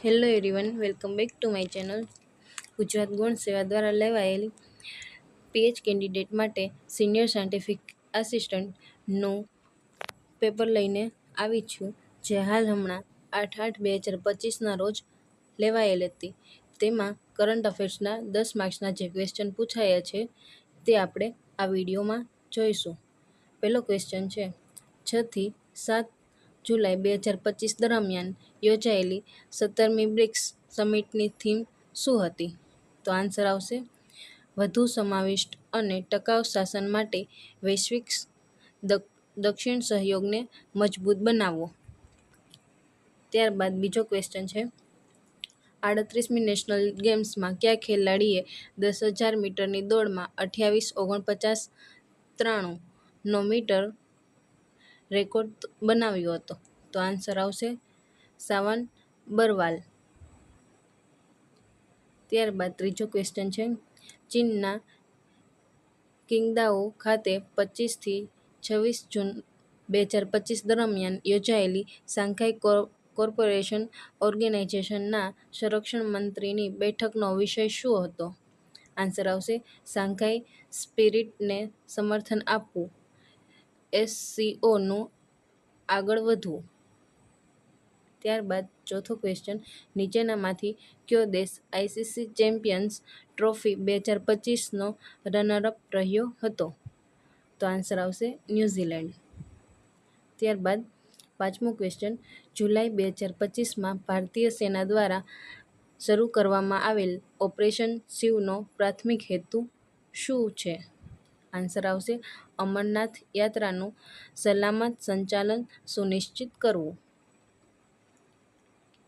Hello everyone, welcome back to my channel. Gujarat ગૌણ સેવા દ્વારા લેવાયેલી પીએચ કેન્ડિડેટ માટે સિનિયર સાયન્ટિફિક આસિસ્ટન્ટનું પેપર લઈને આવી છું, જે હાલ હમણાં 8/8/2025ના રોજ લેવાયેલ હતી. તેમાં કરંટ અફેર્સના 10 માર્ક્સના જે ક્વેશ્ચન પૂછાયા છે તે આપણે આ વિડીયોમાં જોઈશું. પહેલો ક્વેશ્ચન છે, 6 થી 7 જુલાઈ 2025 દરમિયાન યોજાયેલી 17મી બ્રિક્સ સમિટની થીમ શું હતી? તો આન્સર આવશે વધુ સમાવિષ્ટ અને ટકાઉ શાસન માટે વૈશ્વિક દક્ષિણ સહયોગને મજબૂત બનાવવો. ત્યારબાદ બીજો ક્વેશ્ચન છે, 38મી નેશનલ ગેમ્સમાં કયા ખેલાડીએ 10,000 મીટરની દોડમાં 28:49:93 નો મીટર રેકોર્ડ બનાવ્યો હતો? તો આન્સર આવશે સાવન બરવાલ. ત્યારબાદ ત્રીજો ક્વેશ્ચન છે, ચીનના કિંગદાઓ ખાતે 25 થી 26 જૂન 2025 દરમિયાન યોજાયેલી શાંઘાઈ કોર્પોરેશન ઓર્ગેનાઇઝેશનના સંરક્ષણ મંત્રીની બેઠકનો વિષય શું હતો? આન્સર આવશે શાંઘાઈ સ્પિરિટને સમર્થન આપવું, SCOનું આગળ વધવું. ત્યારબાદ ચોથો ક્વેશ્ચન, નીચેનામાંથી કયો દેશ આઈસીસી ચેમ્પિયન્સ ટ્રોફી 2025નો રનરઅપ રહ્યો હતો? તો આન્સર આવશે ન્યૂઝીલેન્ડ. ત્યારબાદ પાંચમો ક્વેશ્ચન, જુલાઈ 2025માં ભારતીય સેના દ્વારા શરૂ કરવામાં આવેલ ઓપરેશન શિવનો પ્રાથમિક હેતુ શું છે? આન્સર આવશે અમરનાથ યાત્રાનું સલામત સંચાલન સુનિશ્ચિત કરવું.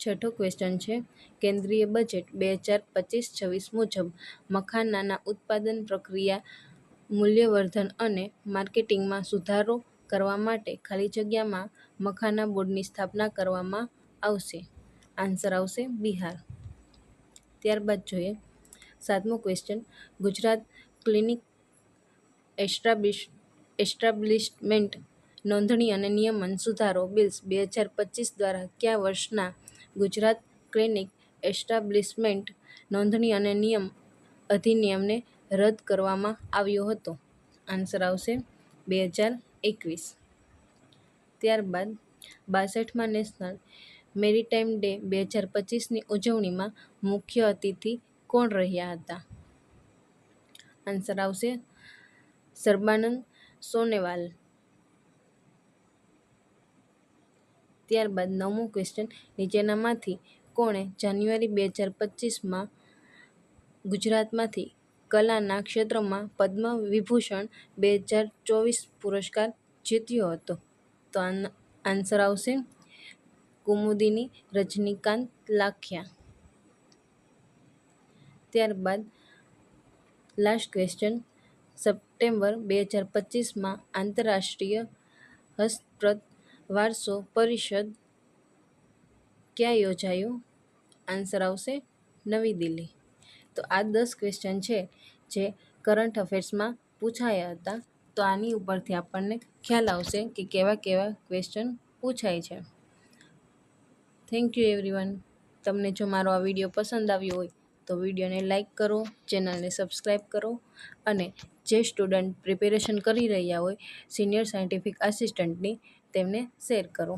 છઠ્ઠો ક્વેશ્ચન છે, કેન્દ્રીય બજેટ 2025-26 મુજબ મખાનાના ઉત્પાદન પ્રક્રિયા, મૂલ્યવર્ધન અને માર્કેટિંગમાં સુધારો કરવા માટે ખાલી જગ્યામાં મખાના બોર્ડની સ્થાપના કરવામાં આવશે. આન્સર આવશે બિહાર. ત્યારબાદ જોઈએ સાતમો ક્વેશ્ચન, ગુજરાત ક્લિનિક એસ્ટાબ્લિશમેન્ટ નોંધણી અને નિયમન સુધારો બિલ્સ 2025 દ્વારા કયા વર્ષના ગુજરાત ક્લિનિક એસ્ટાબ્લિશમેન્ટ નોંધણી અને નિયમ અધિનિયમને રદ કરવામાં આવ્યો હતો? આન્સર આવશે 2021. ત્યારબાદ 62મા નેશનલ મેરીટાઈમ ડે 2025ની ઉજવણીમાં મુખ્ય અતિથિ કોણ રહ્યા હતા? આન્સર આવશે સર્બાનંદ સોનોવાલ. ત્યારબાદ 9મો ક્વેશ્ચન, નીચેનામાંથી કોણે જાન્યુઆરી 2025માં ગુજરાતમાંથી કલાના ક્ષેત્રમાં પદ્મ વિભૂષણ 2024 પુરસ્કાર જીત્યો હતો? તો આન્સર આવશે કુમુદિની રજનીકાંત લાખિયા. ત્યારબાદ લાસ્ટ ક્વેશ્ચન, સપ્ટેમ્બર 2025માં આંતરરાષ્ટ્રીય હસ્તપ્રત વારસો પરિષદ ક્યાં યોજાયો? આન્સર આવશે નવી દિલ્હી. તો આ 10 ક્વેશ્ચન છે જે કરંટ અફેર્સમાં પૂછાયા હતા. તો આની ઉપરથી આપણને ખ્યાલ આવશે કે કેવા કેવા ક્વેશ્ચન પૂછાય છે. Thank you everyone. તમને જો મારો આ વિડીયો પસંદ આવ્યો હોય તો વિડીયોને લાઇક કરો, ચેનલને સબસ્ક્રાઈબ કરો અને જે સ્ટુડન્ટ પ્રિપેરેશન કરી રહ્યા હોય સિનિયર સાયન્ટિફિક આસિસ્ટન્ટની તેમને શેર કરો.